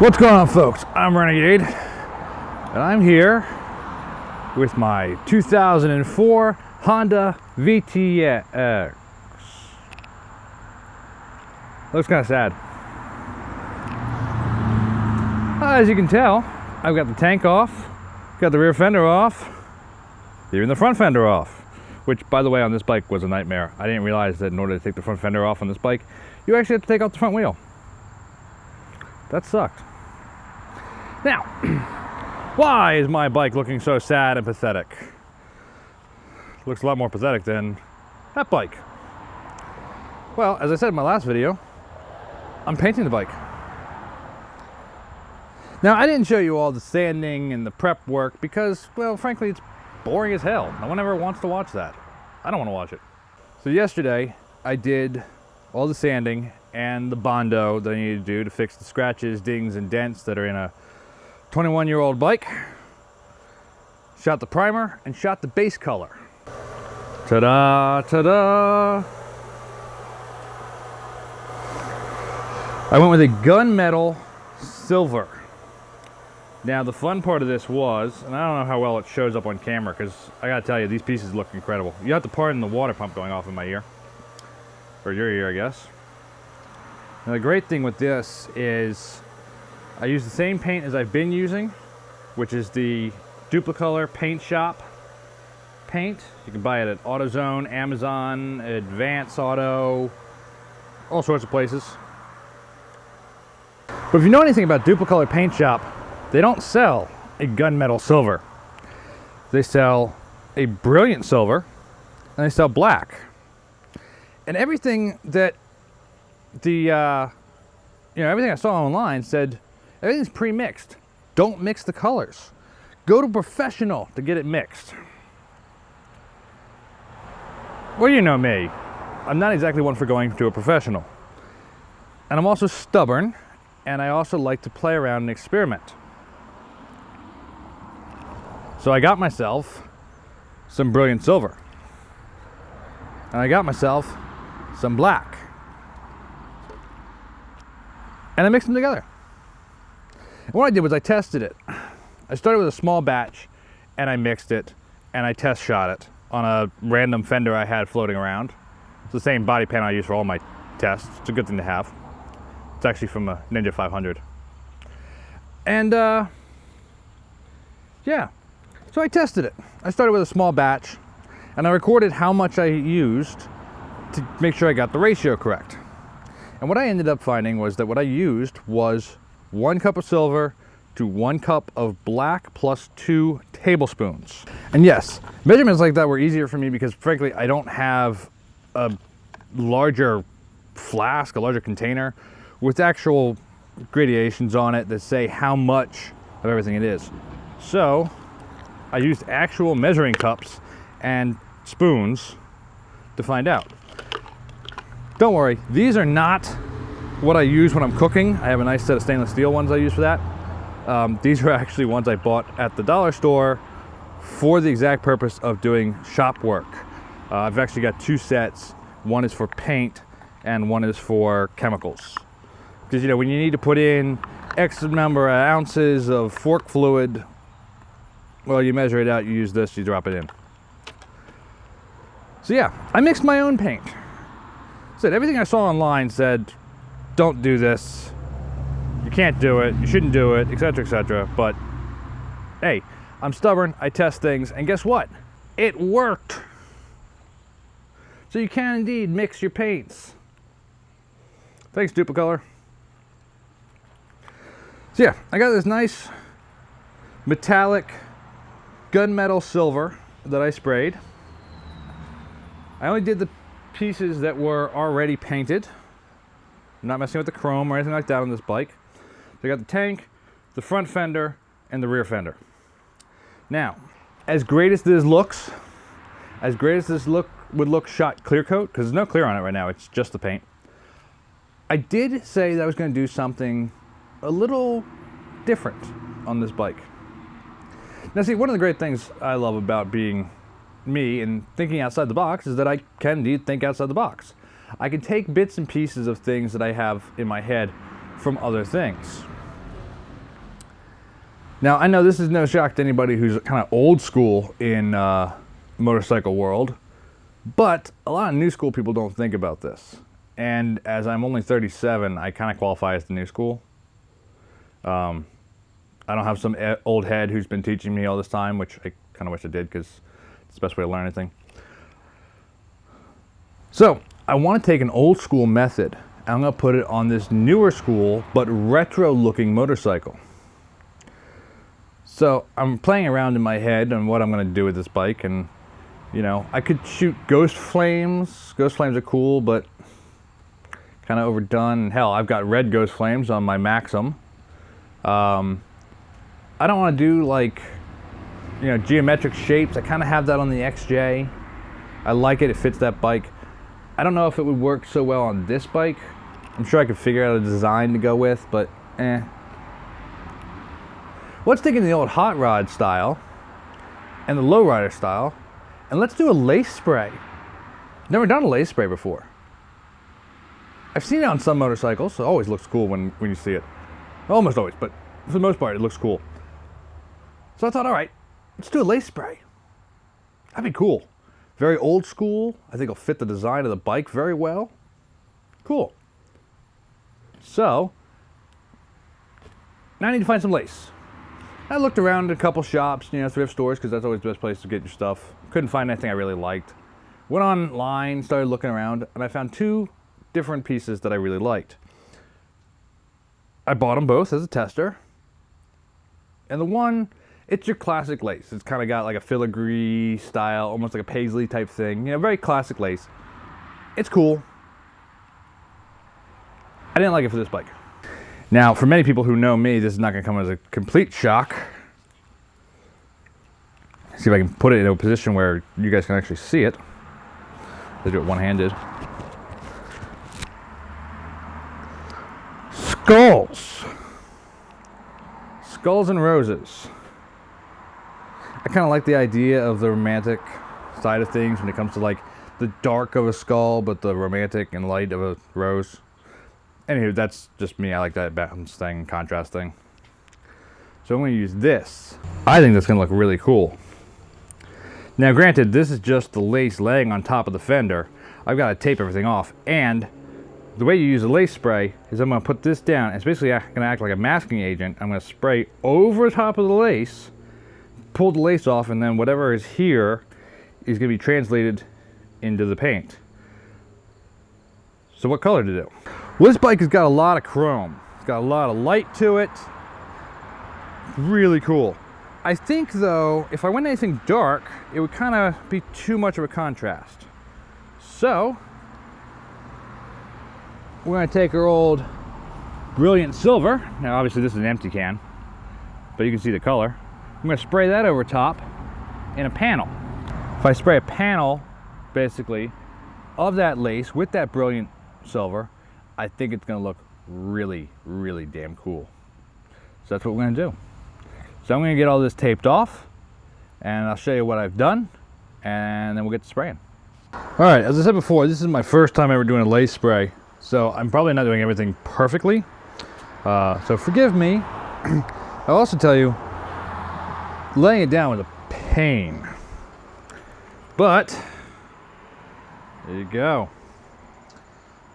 What's going on, folks? I'm Renegade, and I'm here with my 2004 Honda VTX. Looks kind of sad. As you can tell, I've got the tank off, got the rear fender off, even the front fender off, which, by the way, on this bike was a nightmare. I didn't realize that in order to take the front fender off on this bike, you actually have to take out the front wheel. That sucked. Now, why is my bike looking so sad and pathetic? Looks a lot more pathetic than that bike. Well, as I said in my last video, I'm painting the bike. Now, I didn't show you all the sanding and the prep work because, well, frankly, it's boring as hell. No one ever wants to watch that. I don't want to watch it. So yesterday, I did all the sanding and the Bondo that I needed to do to fix the scratches, dings, and dents that are in a 21-year-old bike. Shot the primer and shot the base color. Ta-da, ta-da! I went with a gunmetal silver. Now, the fun part of this was, and I don't know how well it shows up on camera because I gotta tell you, these pieces look incredible. You have to pardon the water pump going off in my ear. Or your ear, I guess. Now, the great thing with this is I use the same paint as I've been using, which is the Duplicolor Paint Shop paint. You can buy it at AutoZone, Amazon, Advance Auto, all sorts of places. But if you know anything about Duplicolor Paint Shop, they don't sell a gunmetal silver. They sell a brilliant silver, and they sell black. And everything that everything I saw online said everything's pre-mixed. Don't mix the colors. Go to a professional to get it mixed. Well, you know me. I'm not exactly one for going to a professional. And I'm also stubborn, and I also like to play around and experiment. So I got myself some brilliant silver. And I got myself some black. And I mixed them together. And what I did was I tested it. I started with a small batch and I mixed it and I test shot it on a random fender I had floating around. It's the same body pan I use for all my tests. It's a good thing to have. It's actually from a Ninja 500. And yeah, so I tested it. I started with a small batch and I recorded how much I used to make sure I got the ratio correct. And what I ended up finding was that what I used was 1 cup of silver to 1 cup of black plus 2 tablespoons. And yes, measurements like that were easier for me because frankly, I don't have a larger flask, a larger container with actual gradations on it that say how much of everything it is. So I used actual measuring cups and spoons to find out. Don't worry, these are not what I use when I'm cooking. I have a nice set of stainless steel ones I use for that. These are actually ones I bought at the dollar store for the exact purpose of doing shop work. I've actually got 2 sets. One is for paint and one is for chemicals. Because, you know, when you need to put in X number of ounces of fork fluid, well, you measure it out, you use this, you drop it in. So yeah, I mixed my own paint. Said everything I saw online said, don't do this, you can't do it, you shouldn't do it, etc., etc. But hey, I'm stubborn, I test things, and guess what? It worked. So you can indeed mix your paints. Thanks, Duplicolor. So yeah, I got this nice metallic gunmetal silver that I sprayed. I only did the pieces that were already painted. I'm not messing with the chrome or anything like that on this bike. So I got the tank, the front fender, and the rear fender. Now, as great as this looks, would look shot clear coat, because there's no clear on it right now, it's just the paint. I did say that I was going to do something a little different on this bike. Now see, one of the great things I love about being me and thinking outside the box is that I can indeed think outside the box. I can take bits and pieces of things that I have in my head from other things. Now, I know this is no shock to anybody who's kind of old school in motorcycle world, but a lot of new school people don't think about this. And as I'm only 37, I kind of qualify as the new school. I don't have some old head who's been teaching me all this time, which I kind of wish I did, because it's the best way to learn anything. So I want to take an old school method, and I'm going to put it on this newer school but retro looking motorcycle. So I'm playing around in my head on what I'm going to do with this bike, and you know, I could shoot ghost flames. Ghost flames are cool, but kind of overdone. Hell, I've got red ghost flames on my Maxim. I don't want to do like, you know, geometric shapes. I kind of have that on the XJ. I like it. It fits that bike. I don't know if it would work so well on this bike. I'm sure I could figure out a design to go with, but eh. Let's take in the old hot rod style and the lowrider style, and let's do a lace spray. Never done a lace spray before. I've seen it on some motorcycles, so it always looks cool when you see it. Almost always, but for the most part, it looks cool. So I thought, all right, let's do a lace spray. That'd be cool. Very old school. I think it'll fit the design of the bike very well. Cool. So, now I need to find some lace. I looked around at a couple shops, you know, thrift stores, because that's always the best place to get your stuff. Couldn't find anything I really liked. Went online, started looking around, and I found two different pieces that I really liked. I bought them both as a tester. And the one, it's your classic lace. It's kind of got like a filigree style, almost like a paisley type thing. You know, very classic lace. It's cool. I didn't like it for this bike. Now, for many people who know me, this is not going to come as a complete shock. See if I can put it in a position where you guys can actually see it. They do it one-handed. Skulls. Skulls and roses. I kind of like the idea of the romantic side of things when it comes to like the dark of a skull, but the romantic and light of a rose. Anywho, that's just me. I like that balance thing, contrast thing. So I'm going to use this. I think that's going to look really cool. Now granted, this is just the lace laying on top of the fender. I've got to tape everything off, and the way you use a lace spray is I'm going to put this down. It's basically going to act like a masking agent. I'm going to spray over top of the lace, pull the lace off, and then whatever is here is going to be translated into the paint. So what color to do? Well, this bike has got a lot of chrome. It's got a lot of light to it. Really cool. I think though, if I went anything dark, it would kind of be too much of a contrast. So, we're going to take our old Brilliant Silver. Now obviously this is an empty can, but you can see the color. I'm going to spray that over top in a panel. If I spray a panel, basically, of that lace with that Brilliant Silver, I think it's going to look really, really damn cool. So that's what we're going to do. So I'm going to get all this taped off, and I'll show you what I've done, and then we'll get to spraying. All right, as I said before, this is my first time ever doing a lace spray, so I'm probably not doing everything perfectly. So forgive me. I'll also tell you, laying it down was a pain. But, there you go.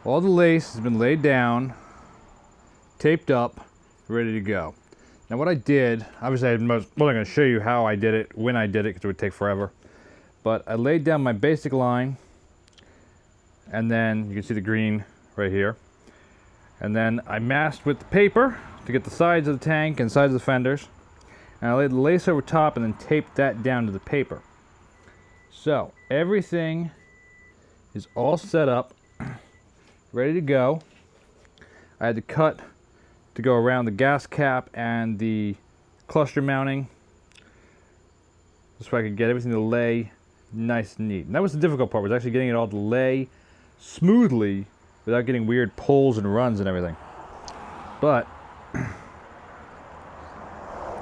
All the lace has been laid down, taped up, ready to go. Now what I did, obviously I'm not going to show you how I did it, when I did it, because it would take forever. But I laid down my basic line, and then you can see the green right here. And then I masked with the paper to get the sides of the tank and sides of the fenders. And I laid the lace over top and then taped that down to the paper. So everything is all set up, ready to go. I had to cut to go around the gas cap and the cluster mounting, so I could get everything to lay nice and neat. And that was the difficult part, was actually getting it all to lay smoothly without getting weird pulls and runs and everything. But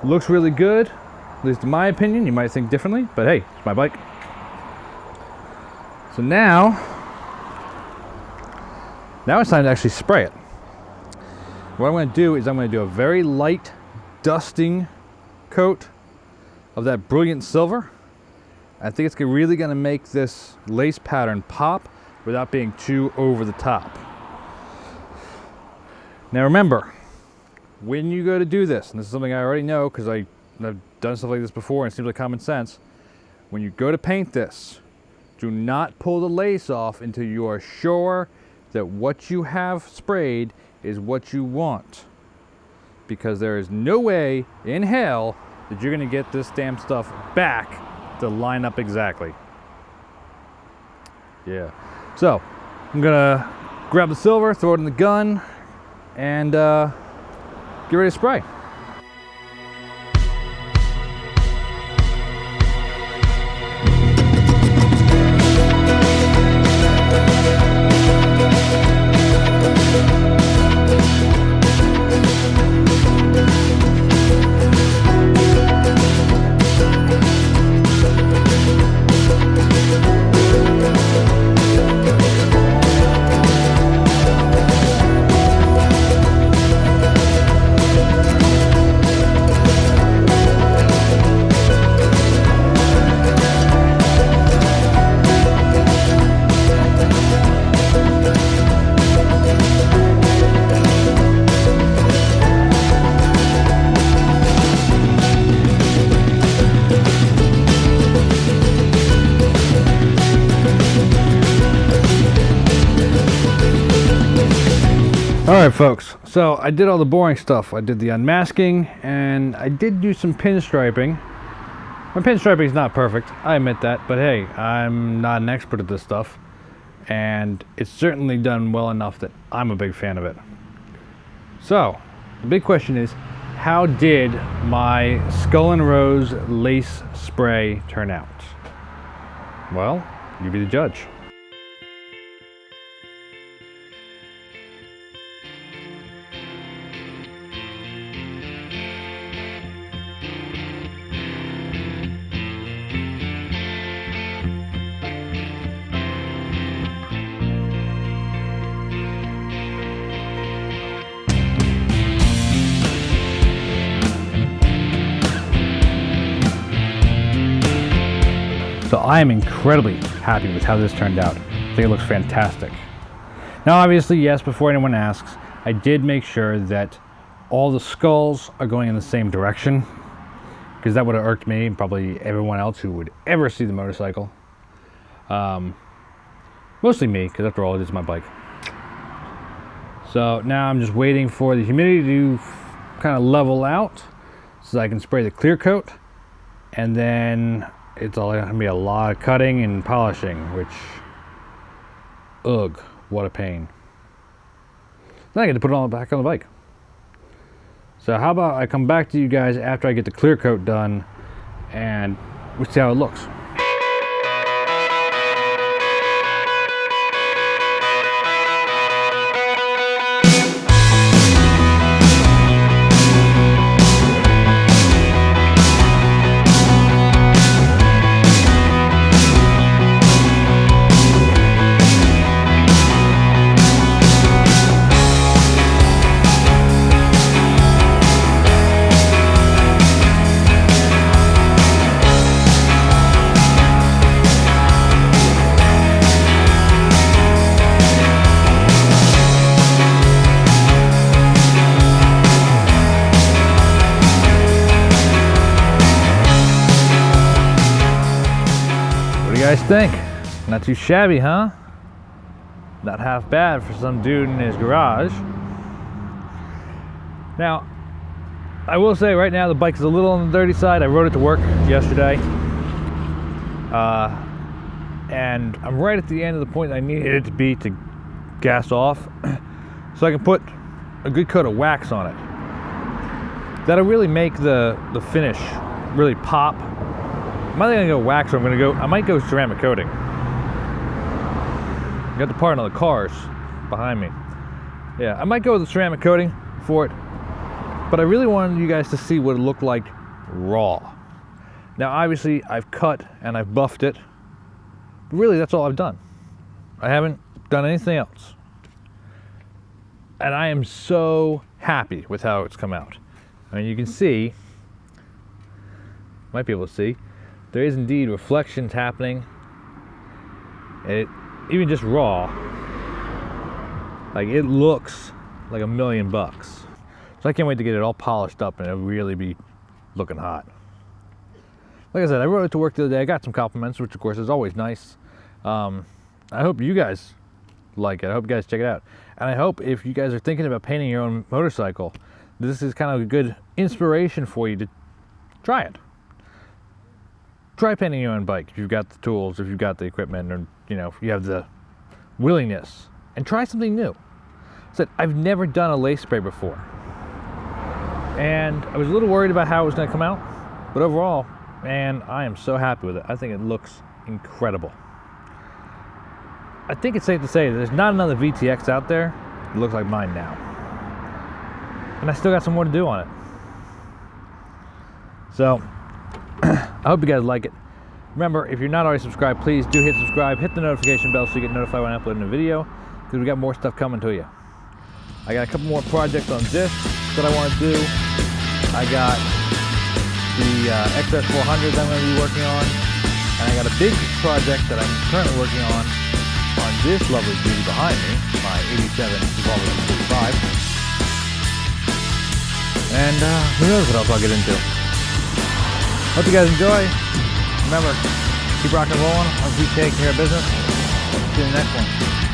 looks really good, at least in my opinion. You might think differently, but hey, it's my bike. So now it's time to actually spray it. What I'm going to do is I'm going to do a very light dusting coat of that brilliant silver. I think it's really going to make this lace pattern pop without being too over the top. Now remember, when you go to do this, and this is something I already know because I've done stuff like this before and it seems like common sense, when you go to paint this, do not pull the lace off until you are sure that what you have sprayed is what you want. Because there is no way in hell that you're going to get this damn stuff back to line up exactly. Yeah. So, I'm going to grab the silver, throw it in the gun, and get ready to spray. Alright folks, so I did all the boring stuff. I did the unmasking and I did do some pinstriping. My pinstriping is not perfect, I admit that, but hey, I'm not an expert at this stuff and it's certainly done well enough that I'm a big fan of it. So, the big question is, how did my Skull and Rose lace spray turn out? Well, you be the judge. So I am incredibly happy with how this turned out. I think it looks fantastic. Now obviously, yes, before anyone asks, I did make sure that all the skulls are going in the same direction, because that would have irked me and probably everyone else who would ever see the motorcycle. Mostly me, because after all, it is my bike. So now I'm just waiting for the humidity to kind of level out so I can spray the clear coat, and then it's all going to be a lot of cutting and polishing, which, ugh, what a pain. Then I get to put it all back on the bike. So how about I come back to you guys after I get the clear coat done and we see how it looks. What do you guys think? Not too shabby, huh? Not half bad for some dude in his garage. Now, I will say right now the bike is a little on the dirty side. I rode it to work yesterday. And I'm right at the end of the point I needed it to be to gas off. So I can put a good coat of wax on it. That'll really make the finish really pop. I'm either gonna go wax or I might go ceramic coating. Got the part on the cars behind me. Yeah, I might go with the ceramic coating for it, but I really wanted you guys to see what it looked like raw. Now obviously I've cut and I've buffed it, but really that's all I've done. I haven't done anything else. And I am so happy with how it's come out. I mean, you can see might be able to see, there is indeed reflections happening. And even just raw, like it looks like $1 million bucks. So I can't wait to get it all polished up and it'll really be looking hot. Like I said, I rode it to work the other day. I got some compliments, which of course is always nice. I hope you guys like it. I hope you guys check it out. And I hope if you guys are thinking about painting your own motorcycle, this is kind of a good inspiration for you to try it. Try painting your own bike if you've got the tools, if you've got the equipment, or if you have the willingness. And try something new. So I've never done a lace spray before. And I was a little worried about how it was going to come out. But overall, man, I am so happy with it. I think it looks incredible. I think it's safe to say that there's not another VTX out there that looks like mine now. And I still got some more to do on it. So, I hope you guys like it. Remember, if you're not already subscribed, please do hit subscribe. Hit the notification bell so you get notified when I upload a new video, because we got more stuff coming to you. I got a couple more projects on this that I want to do. I got the XS400 that I'm going to be working on. And I got a big project that I'm currently working on this lovely beauty behind me, my 87 Volvo 45. And who knows what else I'll get into. Hope you guys enjoy. Remember, keep rocking and rolling. I'll keep taking care of business. See you in the next one.